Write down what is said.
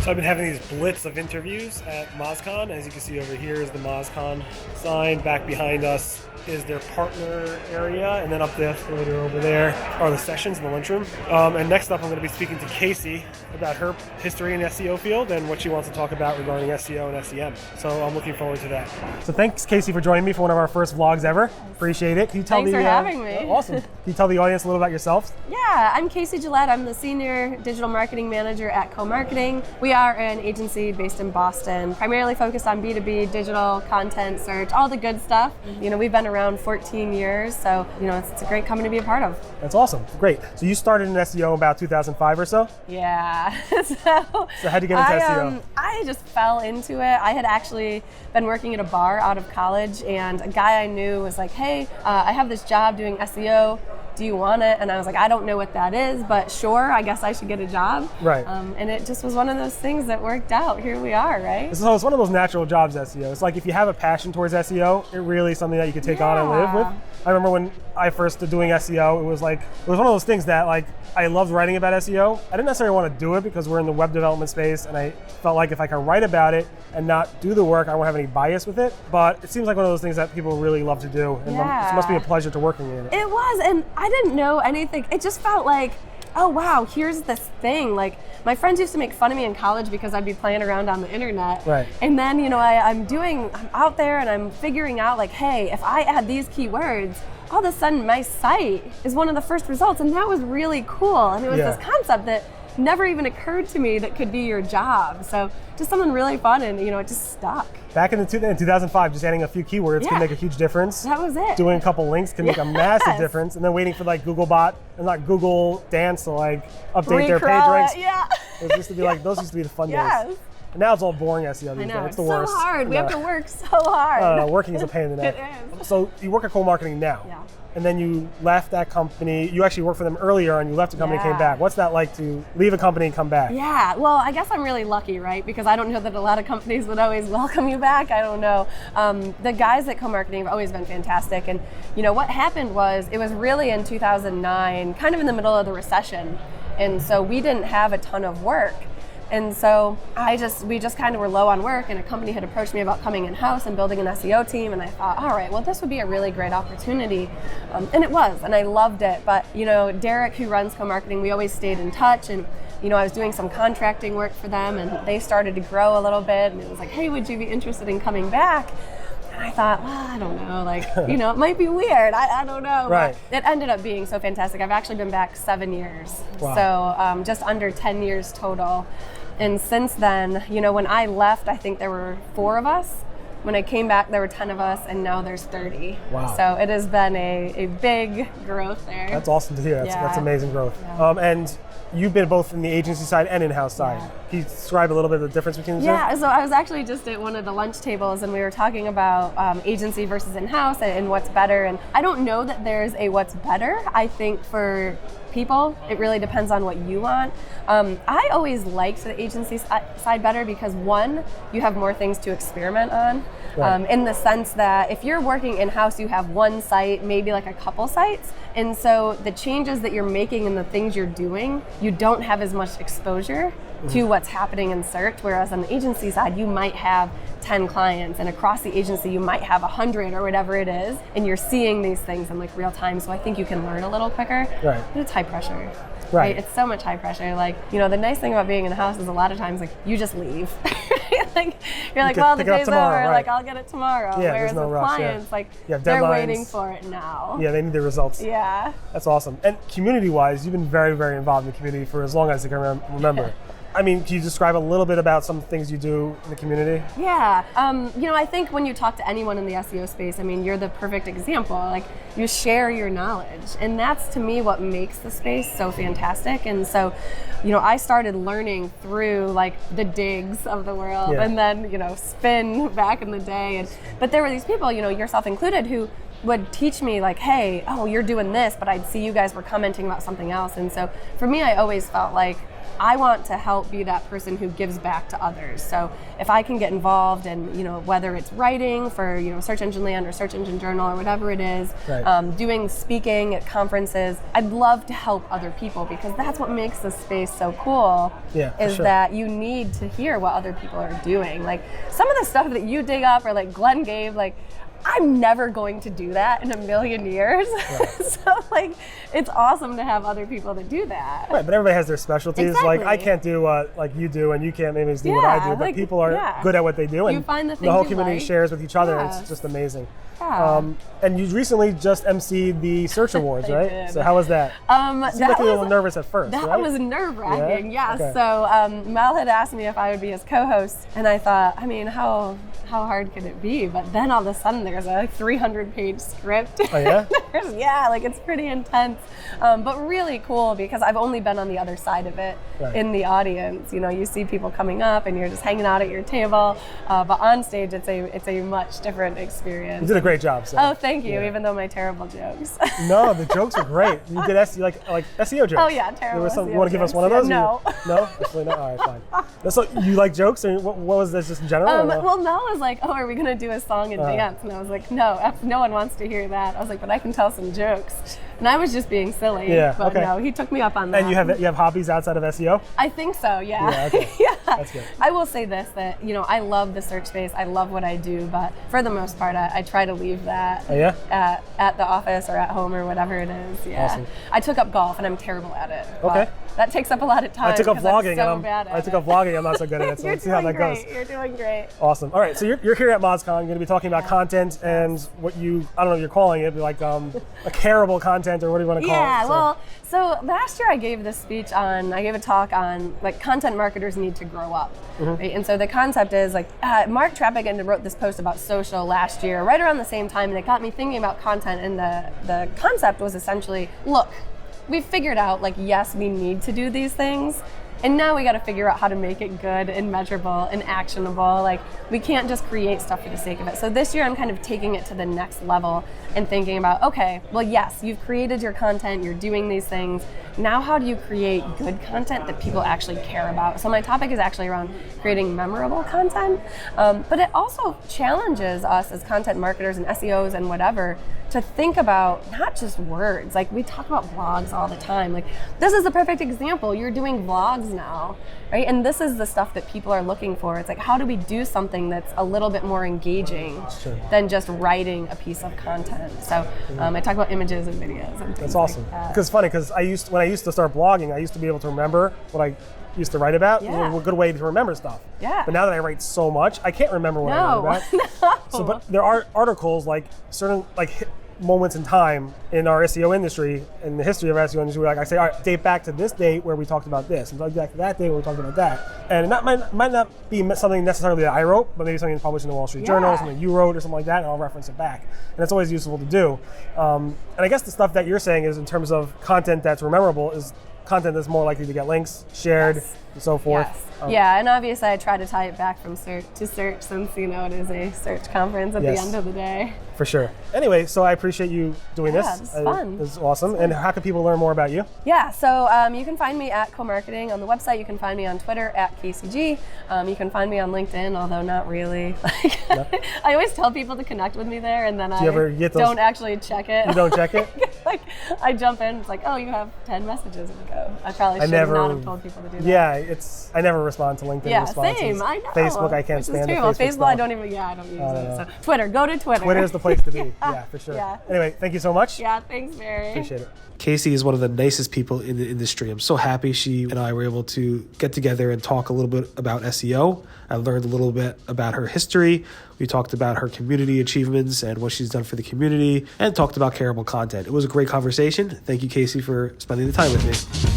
So I've been having these blitz of interviews at Mozcon. As you can see over here is the Mozcon sign. Back behind us is their partner area, and then up the escalator over there are the sessions in the lunchroom. And next up I'm going to be speaking to Casie about her history in the SEO field and what she wants to talk about regarding SEO and SEM. So I'm looking forward to that. So thanks, Casie, for joining me for one of our first vlogs ever. Appreciate it. Can you tell Thanks for having me. Awesome. Can you tell the audience a little about yourself? Yeah, I'm Casie Gillette. I'm the Senior Digital Marketing Manager at KoMarketing. We are an agency based in Boston, primarily focused on B2B, digital, content, search, all the good stuff. You know, we've been around 14 years, so you know, it's a great company to be a part of. That's awesome. Great. So you started in SEO about 2005 or so? Yeah. So how'd you get into SEO? I just fell into it. I had actually been working at a bar out of college, and a guy I knew was like, hey, I have this job doing SEO. Do you want it? And I was like, I don't know what that is, but sure, I guess I should get a job. Right. And it just was one of those things that worked out. Here we are, right? So it's one of those natural jobs, SEO. It's like if you have a passion towards SEO, it really is something that you could take on and live with. I remember when I first started doing SEO, it was one of those things that like I loved writing about SEO. I didn't necessarily want to do it because we're in the web development space, and I felt like if I could write about it and not do the work, I won't have any bias with it. But it seems like one of those things that people really love to do, and it must be a pleasure to working in it. It was, and I didn't know anything. It just felt like, oh wow, here's this thing. Like my friends used to make fun of me in college because I'd be playing around on the internet. Right. And then, you know, I'm out there and I'm figuring out like, hey, if I add these keywords, all of a sudden my site is one of the first results, and that was really cool. And it was this concept that never even occurred to me that could be your job. So just something really fun, and you know, it just stuck. Back in 2005, just adding a few keywords can make a huge difference. That was it. Doing a couple links can make a massive difference, and then waiting for like Googlebot and like Google Dance to like update their page ranks. It used to be like, those used to be the fun days. And now it's all boring SEO these days. It's the worst. So hard. We have to work so hard. Working is a pain in the neck. It is. So you work at KoMarketing now. Yeah. And then you left that company. You actually worked for them earlier, and you left the company and came back. What's that like to leave a company and come back? Yeah, well, I guess I'm really lucky, right? Because I don't know that a lot of companies would always welcome you back. I don't know. The guys at KoMarketing have always been fantastic. And you know, what happened was, it was really in 2009, kind of in the middle of the recession. And so we didn't have a ton of work. And so we just kind of were low on work, and a company had approached me about coming in-house and building an SEO team, and I thought, all right, well, this would be a really great opportunity. And it was, and I loved it. But, you know, Derek, who runs KoMarketing, we always stayed in touch, and, you know, I was doing some contracting work for them, and they started to grow a little bit, and it was like, hey, would you be interested in coming back? And I thought, well, I don't know, like, you know, it might be weird. I don't know. Right. But it ended up being so fantastic. I've actually been back 7 years. Wow. So just under 10 years total. And since then, you know, when I left, I think there were 4 of us. When I came back, there were 10 of us, and now there's 30. Wow. So it has been a big growth there. That's awesome to hear. That's amazing growth. Yeah. And you've been both in the agency side and in-house side. Can you describe a little bit of the difference between the two? Yeah, so I was actually just at one of the lunch tables, and we were talking about agency versus in-house and what's better. And I don't know that there's a what's better. I think for people, it really depends on what you want. I always liked the agency side better because, one, you have more things to experiment on. Right. In the sense that if you're working in-house, you have one site, maybe like a couple sites. And so the changes that you're making and the things you're doing, you don't have as much exposure to what's happening in search. Whereas on the agency side, you might have 10 clients, and across the agency, you might have 100 or whatever it is. And you're seeing these things in like real time. So I think you can learn a little quicker. Right. But it's high pressure. Right. It's so much high pressure. Like, you know, the nice thing about being in the house is a lot of times, like, you just leave. Like, you're like, well, the day's over, like, I'll get it tomorrow. Yeah, whereas there's no with rush, clients, like, deadlines. they're waiting for it now. Yeah, they need the results. Yeah. That's awesome. And community-wise, you've been very, very involved in the community for as long as I can remember. I mean, can you describe a little bit about some things you do in the community? Yeah, you know, I think when you talk to anyone in the SEO space, I mean, you're the perfect example. Like, you share your knowledge, and that's to me what makes the space so fantastic. And so, you know, I started learning through like the digs of the world, and then, you know, spin back in the day. But there were these people, you know, yourself included, who would teach me like, hey, oh, you're doing this, but I'd see you guys were commenting about something else. And so for me, I always felt like I want to help be that person who gives back to others. So if I can get involved in, whether it's writing for, Search Engine Land or Search Engine Journal or whatever it is, right. Doing speaking at conferences, I'd love to help other people because that's what makes this space so cool. Yeah, is sure. that you need to hear what other people are doing. Like some of the stuff that you dig up or like Glenn gave, like I'm never going to do that in a million years. Right. So like, it's awesome to have other people that do that. Right, but everybody has their specialties. Exactly. Like I can't do what like you do, and you can't maybe do what I do. But people are good at what they do, and you find the whole community shares with each other. Yes. It's just amazing. Yeah. And you recently just emceed the Search Awards, right? Did. So how was that? That like you were a little nervous at first, That right? was nerve-wracking, yeah. Okay. So Mel had asked me if I would be his co-host, and I thought, how hard could it be? But then all of a sudden there's a 300-page script. Oh yeah? It's pretty intense, but really cool because I've only been on the other side of it in the audience. You see people coming up and you're just hanging out at your table, but on stage it's a much different experience. You did a great job. So. Oh, thank you, even though my terrible jokes. No, the jokes are great. You did like SEO jokes. Oh yeah, terrible. There was some, SEO you want to give us jokes. one of those? No. No? Absolutely not? All right, fine. So you like jokes? Or what was this, just in general? Or no? Well, Mel was like, oh, are we going to do a song and dance? And I was like, no one wants to hear that. I was like, but I can tell some jokes. And I was just being silly. Yeah, but okay. no, he took me up on that. And you have hobbies outside of SEO? I think so, yeah. Yeah, okay. Yeah. That's good. I will say this, that, I love the search space. I love what I do, but for the most part, I try to leave that at the office or at home or whatever it is. Yeah. Awesome. I took up golf and I'm terrible at it. Okay. That takes up a lot of time. I took up vlogging. I took up vlogging. I'm not so good at it. So let's see how that goes. You're doing great. Awesome. All right. So you're here at Mozcon. You're going to be talking about content and what I don't know what you're calling it, but like a careable content or what do you want to call it? Yeah. So last year I gave a talk on like content marketers need to grow up. Mm-hmm. Right? And so the concept is like Mark Trapigan wrote this post about social last year, right around the same time, and it got me thinking about content. And the concept was essentially, look, we've figured out like, yes, we need to do these things. And now we got to figure out how to make it good and measurable and actionable. Like we can't just create stuff for the sake of it. So this year I'm kind of taking it to the next level and thinking about, okay, well, yes, you've created your content, you're doing these things. Now how do you create good content that people actually care about? So my topic is actually around creating memorable content, but it also challenges us as content marketers and SEOs and whatever to think about not just words. Like we talk about blogs all the time. Like this is the perfect example. You're doing vlogs now, right? And this is the stuff that people are looking for. It's like, how do we do something that's a little bit more engaging than just writing a piece of content? So I talk about images and videos and things. That's awesome. Like that. Because it's funny, because when I used to start blogging, I used to be able to remember what I used to write about. Yeah. It was a good way to remember stuff. Yeah. But now that I write so much, I can't remember what I write about. No. So, but there are articles like certain moments in time in our SEO industry, in the history of our SEO industry, where I say, all right, date back to this date where we talked about this, and date back to that date where we talked about that. And it might not be something necessarily that I wrote, but maybe something that's published in the Wall Street Journal, something you wrote or something like that, and I'll reference it back. And that's always useful to do. And I guess the stuff that you're saying is in terms of content that's memorable is content that's more likely to get links, shared, and so forth. Yes. Yeah, and obviously I try to tie it back from search to search since, it is a search conference at the end of the day. For sure. Anyway, so I appreciate you doing this. It's fun. It's awesome. And how can people learn more about you? Yeah, so you can find me at KoMarketing on the website. You can find me on Twitter at KCG. You can find me on LinkedIn, although not really. I always tell people to connect with me there, and then don't actually check it. You don't check it? I jump in, it's like, oh, you have 10 messages, and go. I probably should not have told people to do that. Yeah, I never respond to LinkedIn responses. Same, I know. Facebook, I can't stand it. Facebook, I don't use it. So Twitter, go to Twitter. Twitter is the place to be. Yeah, for sure. Yeah. Anyway, thank you so much. Yeah, thanks, Barry. Appreciate it. Casie is one of the nicest people in the industry. I'm so happy she and I were able to get together and talk a little bit about SEO. I learned a little bit about her history. We talked about her community achievements and what she's done for the community, and talked about careable content. It was a great conversation. Thank you, Casie, for spending the time with me.